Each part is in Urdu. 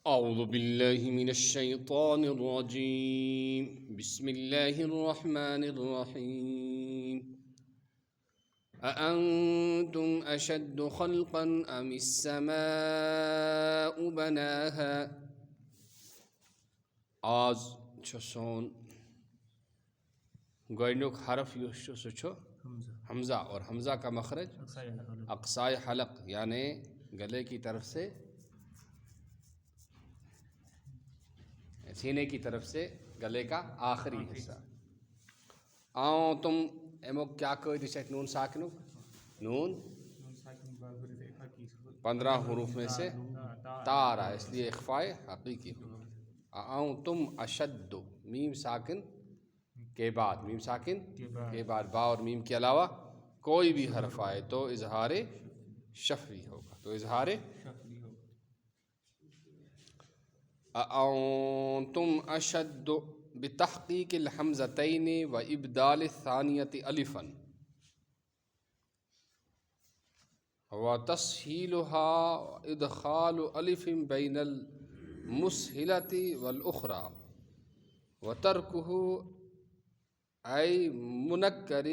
أعوذ بالله من الشيطان الرجيم بسم الله الرحمن الرحيم أأنتم أشد خلقا أم السماء بناها آز سون گوڈنیک حرف سہ حمزہ اور حمزہ کا مخرج اقصائے حلق یعنی گلے کی طرف سے سینے کی طرف سے گلے کا آخری حصہ. تم امیک کیا قید نون ساکنک نون 15 حروف میں سے تا رہا اس لیے اخفاء حقیقی ہو. تم اشد میم ساکن کے بعد با اور میم کے علاوہ کوئی بھی حرف آئے تو اظہار شفوی ہوگا. أأنتم أشد بتحقيق الحمزتين وإبدال الثانية ألفا وتسهيلها وإدخال ألف بين المسهلة والأخرى وتركه أي منكر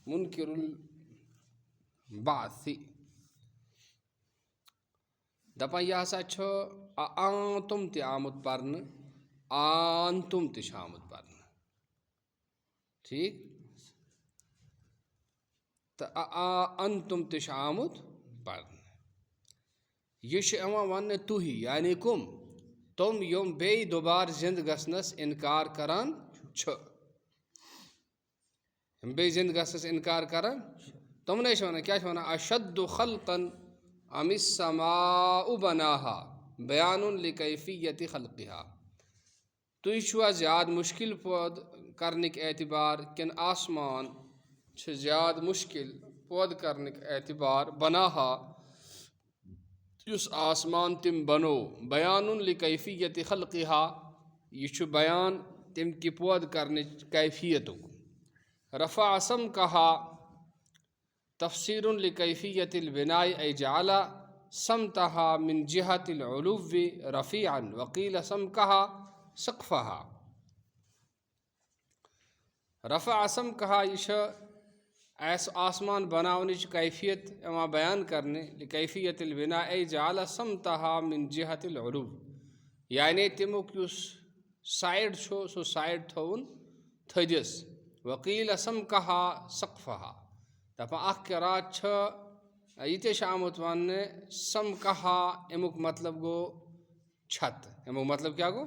منكر البعث. دپان یہ ہسا تم تہ آمت پرن تم تہ آمت پرن ٹھیک تو تم تہ آمت پرن یہ ون تھی یعنی کم تم یم بی دوبار زند گھنس انکار کران بی زند گھنس انکار کران تمنے ونان کیا ونان اشد خلقا ام السماء بناها بیان لکیفیت خلقها. تھی چھوا زیادہ مشکل پود کرنک اعتبار کن آسمان زیادہ مشکل پود کرنک اعتبار بناها یس آسمان تم بنو بیان لکیفیت خلقها یہ بیان تم کی پود کرنچ کیفیت. رفع سمکها تفسیر لکیفیت البناء ای جعل سمتها من جهة العلو رفیعا وقیل سمکها سقفها. رفع سمکها یہ آسمان بناونچ کیفیت اما بیان کرنے لکیفیت البناء ای جعل سمتها من جهة العلو یعنی تمیک یس سائڈ سو سائڈ تھون تھدس. وقیل سمکها سقفها دپان اخ قرات یہ آمت ون سمکہا امیک مطلب گو چھت. امیک مطلب کیا گو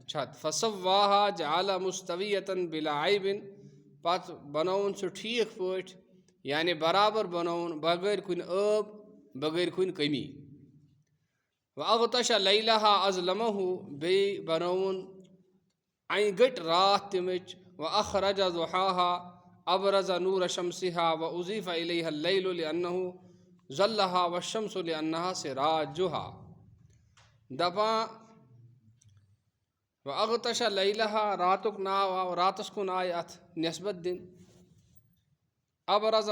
چھت. فسواها جعل مستویتا بلا عیب پت بنون سہ ٹھیک پٲٹھۍ یعنی برابر بنون بغیر کن عیب بغیر کن کمی. واغطش لیلها اظلمه بی بنون این گٹ رات تمچ. واخرج ضحاها ابرز نور شمسها واضيف اليها الليل لانه ظلها والشمس لانها سراجها. دپا واغطش لیلها راتک ناو راتس کن آئے ات نسبت دن ابرز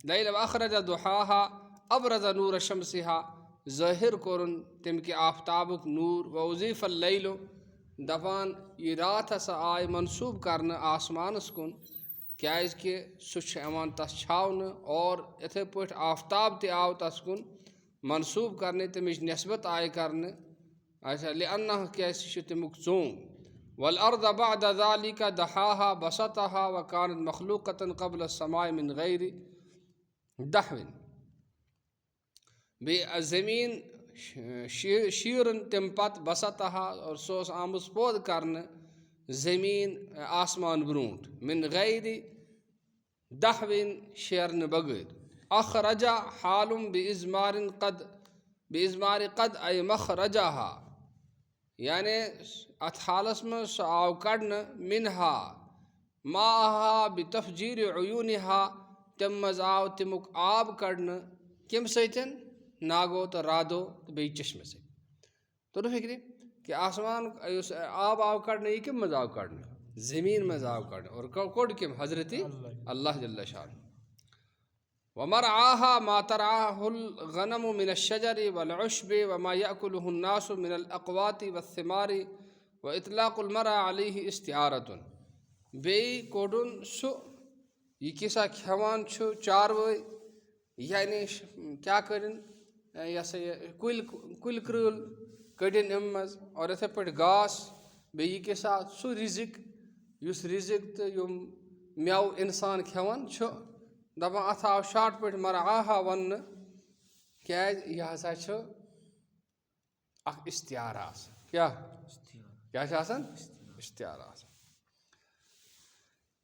لیل واخرج ضحاها ابرز نور شمسها ظاہر کرن تم کی آفتابک نور. واضيف الليل دپان یہ رات ہسا آئے منصوب کرنا آسمانس کن کیاز کہ سہ تس چھاون اور اتھے پٲٹھۍ آفتاب تہ آو تس کن منصوب کرنے تمچ نسبت آئے کرنے اچھا لأنہ کیاز سہ تمیک ژوٚم. والارض بعد ذلك دحاها بسطها وكانت مخلوقة قبل السماء من غیر دحو. بیٚیہِ زمین شیرن تم پت بسطها اور سو آمٕژ پود کرنے زمین آسمان برونٹ من غیر دحو شیرن بغیر. اخرج حال بازمار قد ای مخرجها یعنی ات حالس من سہ آو کڑنا منہا ماءها بتفجیر عیونها تم مز آو تمیک آب کڑنا کم سۭتۍ ناگو تو رادو تو بی چشمہ سے. تو فکری کہ آسمان آب آو کڑنا یہ کم مز آو کڑنا زمین مز آو کڑنا اور کوڈ کم حضرت اللہ جل شان. ومرعاها ما ترعاه الغنم من الشجر والعشب وما يأكله الناس من الأقوات والثمار وإطلاق المرعى عليه استعارة بیٚیہِ کوٚڑُن سُہ یہِ کیٛاہ کھٮ۪وان چھُ چاروٲے یعنی کیٛاہ کٔڑِن یہِ ہسا یہِ کُلۍ کرٛٲل کٔڑِن اَمہِ منٛز اور یِتھَے پٲٹھۍ گاسہٕ بیٚیہِ یہِ کیٛاہ سُہ رِزِق یُس رِزِق تہٕ یِم مٮ۪وٕ اِنسان کھٮ۪وان چھُ دَپان اَتھ آو شاٹ پٲٹھۍ مرعاہا وَننہٕ کیٛازِ یہِ ہسا چھُ اکھ اِستعارٕ آسان کیٛاہ چھُ آسان اِستعارٕ آسان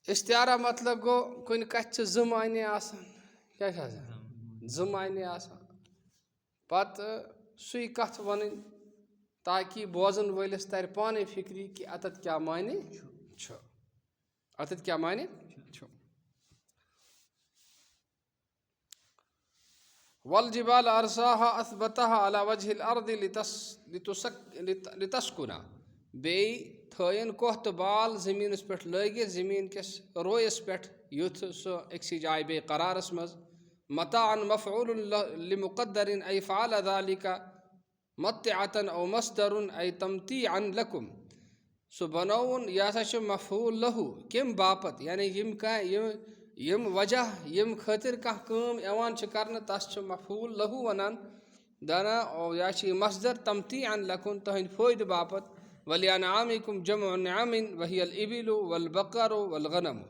اِستعارہ مطلب گوٚو کُنہِ کَتھِ چھِ زٕ معنی آسان کیٛاہ چھِ آسان زٕ معنی آسان پَتہٕ سُے کَتھ وَنٕنۍ تاکہِ بوزَن وٲلِس تَرِ پانَے فِکری کہِ اَتٮ۪تھ کیٛاہ معنی چھُ اَتٮ۪تھ کیٛاہ معنی چھُ والجبال أرساها أثبتها على وجه الأرض لتسكنا بیٚیہِ تھٲیِن کوہ تہٕ بال زٔمیٖنَس پٮ۪ٹھ لٲگِتھ زٔمیٖن کِس رویَس پٮ۪ٹھ یُتھ سُہ أکسٕے جایہِ بیٚیہِ قرارَس منٛز متاعًا مفعول لمقدر أي فعل ذلك متعة أو مصدر أي تمتيعا لكم سُہ بنووُن یہِ ہسا چھُ مفعول لہوٗ کَمہِ باپتھ یعنی یِم وجہ ییٚمہِ خٲطرٕ کانٛہہ کٲم یِوان چھِ کرنہٕ تَس چھِ مفعول لہوٗ وَنان دَنا یا چھِ یہِ مصدر تمتيعا لكم تُہٕنٛدِ فٲیدٕ باپتھ ولأنعامكم جمع نعم وهي الإبل والبقر والغنم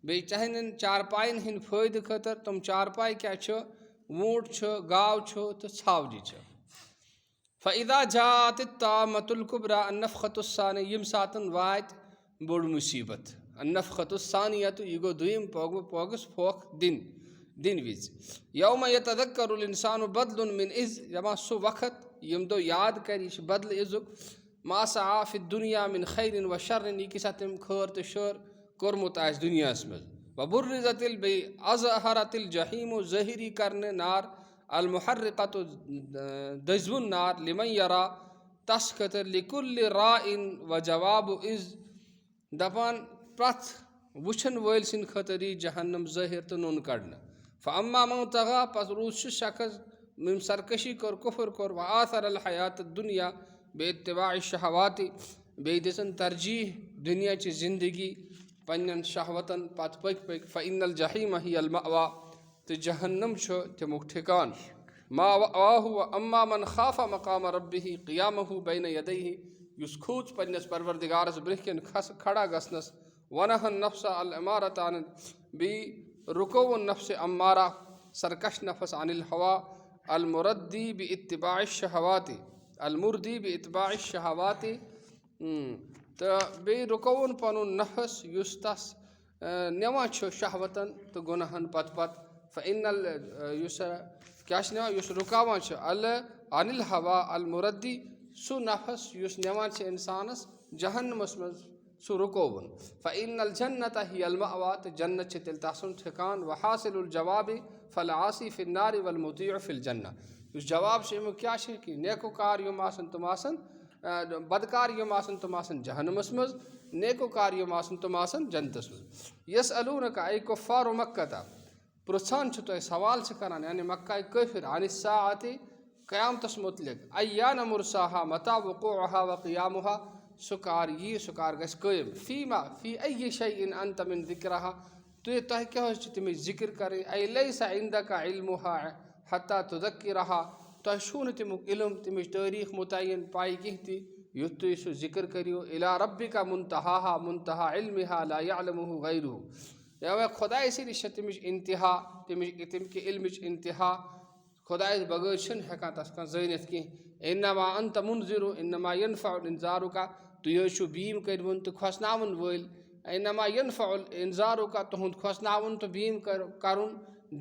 بیٚیہِ تُہنٛدٮ۪ن چارپاین ہٕنٛدۍ فٲیدٕ خٲطرٕ تِم چارپاے کیٛاہ چھُ ووٗنٛٹ چھُ گاو چھُ تہٕ ژھاوجہِ چھِ فإذا جاءت الطامة الكبرى النفخة الثانية ییٚمہِ ساتہٕ واتہِ بوٚڑ مُصیٖبت النفخة الثانية یہِ گوٚو دوٚیِم پوٚگُس پھوکھ دِنہٕ وِزِ یوم يتذكر الإنسان بدل من عز دَپان سُہ وقت ییٚمہِ دۄہ یاد کَرِ یہِ چھُ بدلہٕ عزُک ما سعى في الدنيا من خير وشر یہِ کیٛاہ تٔمۍ خٲر تہٕ شر کوٚرمُت آسہِ دُنیاہَس منٛز وبرزت بیٚیہِ اظہرت الجحیٖم ظٲہری کرنہٕ نار المحرقة دٔزوُن نار لمن یرا تس خٲطرٕ لکل راعٍ وجواب عز دَپان پرٛٮ۪تھ وٕچھن وٲلۍ سٕنٛدِ خٲطرٕ یی جہنم ظٲہر تہٕ نوٚن کڑنہٕ فاما من طغى پتہٕ روٗد سُہ شخص ییٚمۍ سرکشی کوٚر کُفر کوٚر وآثر الحیات الدنیا باتباع الشہوات بیٚیہِ دِژٕن ترجیح دُنیاچہِ زندگی پننٮ۪ن شہوتن پتہٕ پٔکۍ فإن الجحیٖم هي المأوى تہٕ جہنم چھُ تمیُک ٹھِکان ما وآہُ واما من خاف مقام ربه قیامه بین یدیہ یُس کھوٗژ پننِس پروردگارس برٛونٛہہ کِنۍ کھڑا گژھنس ونہا النفس الامارة عن بیٚیہِ رُکووُن نفسِ امارہ سرکش نفس عن الہوا المردی باتباع الشہوات تہٕ بیٚیہِ رُکووُن پنُن نفس یُس تس نِوان چھُ شہوتن تہٕ گۄنہن پتہٕ فإن یُس کیٛاہ چھُ نِوان یُس رُکاوان چھُ عن الہوا المردی سُہ نفس یُس نِوان چھِ انسانس جہنمس منٛز سُہ رُکووُن فإن الجنة هي المأوى تہٕ جنت چھِ تیٚلہِ تسُنٛد ٹھِکان وحاصل الجواب فالعاصی فی النار والمطیع فی الجنة یُس جواب چھُ امیُک کیٛاہ چھُ کہِ نیکوکار یِم آسن تِم آسن بدکار یِم آسن تِم آسن جہنمس منٛز نیکوکار یِم آسن تِم آسن جنتس منٛز یسألونک اے کفار مکہ پرٛژھان چھِ تۄہہِ سوال چھِ کران یعنی مکہ کٲفر عن الساعة قیامتس متعلق ایانہ مرساہا متى وقوعها وقیامها سُہ کر یی سُہ کر گژھِ قٲیِم فی أي شيء انت من ذکرها تۄہہِ کیٛاہ حظ چھِ تَمِچ ذِکر کَرٕنۍ اے لیس عندک علمها حتى تذکرها تۄہہِ چھُو نہٕ تمیُک علم تمِچ تٲریٖخ مُتعین پاے کینٛہہ تہِ یُتھ تُہۍ سُہ ذِکر کٔرِو الی ربک منتہاها منتہا علمها لا يعلمه غیرُه یا خۄداے سٕنٛدِس چھِ تمِچ انتہا تمہِ کہِ علمٕچ انتہا خۄدایَس بغٲر چھِنہٕ ہٮ۪کان تَس کانٛہہ زٲنِتھ کینٛہہ انما انت منذر انما ينفع انذارک تُہۍ حظ چھُو بیٖم کٔرۍوُن تہٕ کھۄژناوَن وٲلۍ انما ينفع انذارک تُہُنٛد کھۄژناوُن تہٕ بیٖم کرُن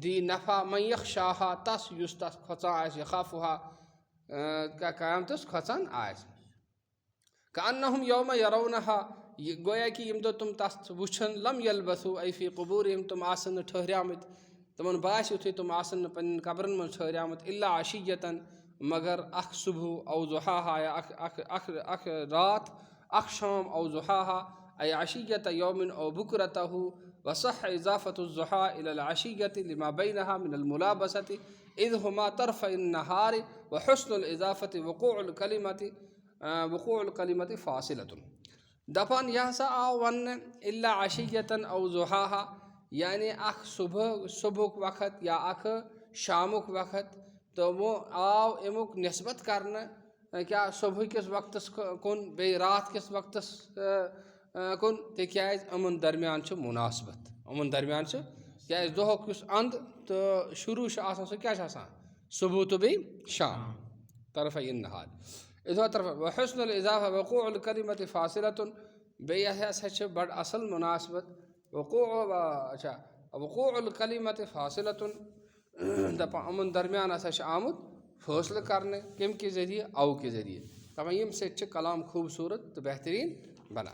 دی نفع من یخشاہا تس یُس تس کھۄژان آسہِ یخافُہا قیامتس کھۄژان آسہِ کأنہم یوم یرونہا یہِ گویا کہِ ییٚمہِ دۄہ تِم تتھ وٕچھن لم یلبثوا اے فی قبوٗرہم تِم آسن نہٕ ٹھہریمٕتۍ تِمن باسہِ یُتھُے تِم آسن نہٕ پننٮ۪ن قبرن منٛز ٹھہریمٕتۍ الا عشیتن مگر اکھ صبح او ضحاہا یا اکھ راتھ اکھ شام او ضحاہا اے عشیت یومن او بکرتہ وصح اضافة الضحى إلى العشية لما بينها من الملابسة إذ هما طرف النهار وحسن الإضافة وقوع الكلمة فاصلة. دپان یہ سا آو ون الا عشیتن او ضحاہا یعنی اخ صبح وقت یا اخ شامک وقت تو وہ آو امیک نسبت کرنا کیا صبح کس وقت کن بی رات کس وقت کن تکیاز امن درمیان چھ مناسبت امن درمیان چھ کیاز دہک کس اند تو شروع آسان سو کیا آسان صبح تو بی شام طرفی النہار اذا طرف وحسن الاضافہ وقوع الکلمۃ فاصلۃ بی ہسا چھ بڑ اصل مناسبت وقوع الکلمۃ فاصلۃ دپا امن درمیان ہسا چھ آمد فاصلہ کرنے کم کے ذریعے او کے ذریعے دپا یم سے چھ کلام خوبصورت تو بہترین بنا.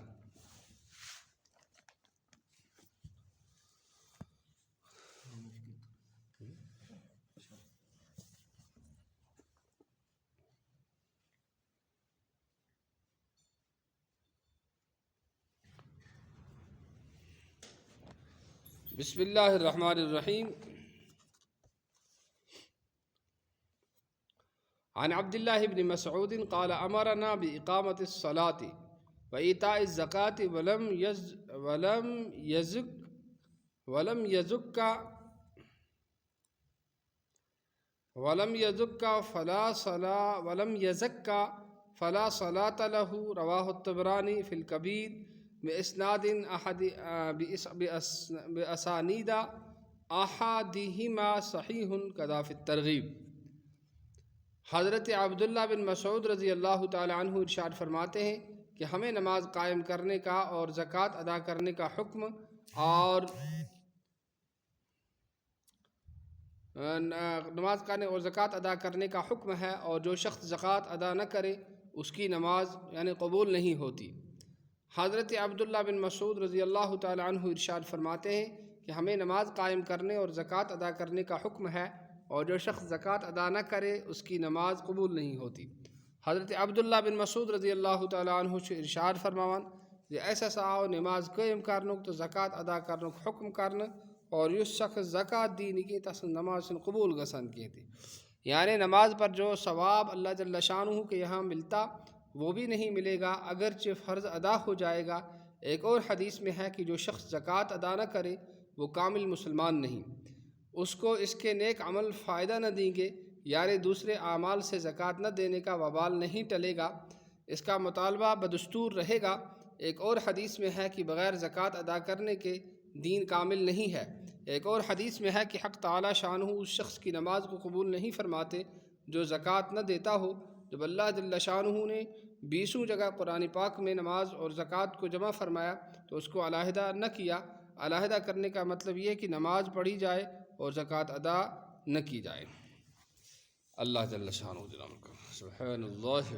بسم اللہ الرحمن الرحیم. عن عبد الله بن مسعود قال امرنا بإقامة الصلاة وإيتاء الزكاة ولم يزك فلا صلاة له. رواه الطبراني في الكبير بإسناد بأسانيد أحدهما صحيح كذا في الترغيب. حضرت عبداللہ بن مسعود رضی اللہ تعالی عنہ ارشاد فرماتے ہیں کہ ہمیں نماز قائم کرنے کا اور زکوٰۃ ادا کرنے کا حکم اور نماز قائم اور زکوٰۃ ادا کرنے کا حکم ہے، اور جو شخص زکوٰۃ ادا نہ کرے اس کی نماز یعنی قبول نہیں ہوتی. حضرت عبداللہ بن مسعود رضی اللہ تعالی عنہ ارشاد فرماتے ہیں کہ ہمیں نماز قائم کرنے اور زکوٰۃ ادا کرنے کا حکم ہے، اور جو شخص زکوٰۃ ادا نہ کرے اس کی نماز قبول نہیں ہوتی. حضرت عبداللہ بن مسعود رضی اللہ تعالی عنہ سے ارشاد فرماوان کہ ایسا ساو نماز قائم کرنک تو زکوٰۃ ادا کرنک حکم کرنا، اور اس شخص زکوٰۃ دینی کی تس نماز قبول گسن کی تھی، یعنی نماز پر جو ثواب اللہ جل شانہ کے یہاں ملتا وہ بھی نہیں ملے گا اگرچہ فرض ادا ہو جائے گا. ایک اور حدیث میں ہے کہ جو شخص زکوٰۃ ادا نہ کرے وہ کامل مسلمان نہیں، اس کو اس کے نیک عمل فائدہ نہ دیں گے، یعنی دوسرے اعمال سے زکوٰۃ نہ دینے کا وبال نہیں ٹلے گا، اس کا مطالبہ بدستور رہے گا. ایک اور حدیث میں ہے کہ بغیر زکوٰۃ ادا کرنے کے دین کامل نہیں ہے. ایک اور حدیث میں ہے کہ حق تعالی شانہ اس شخص کی نماز کو قبول نہیں فرماتے جو زکوٰۃ نہ دیتا ہو. جب اللہ جل شانہ نے 20 جگہ قرآن پاک میں نماز اور زکوٰۃ کو جمع فرمایا تو اس کو علیحدہ نہ کیا. علیحدہ کرنے کا مطلب یہ کہ نماز پڑھی جائے اور زکوٰۃ ادا نہ کی جائے. اللہ جل شانہ سبحان اللہ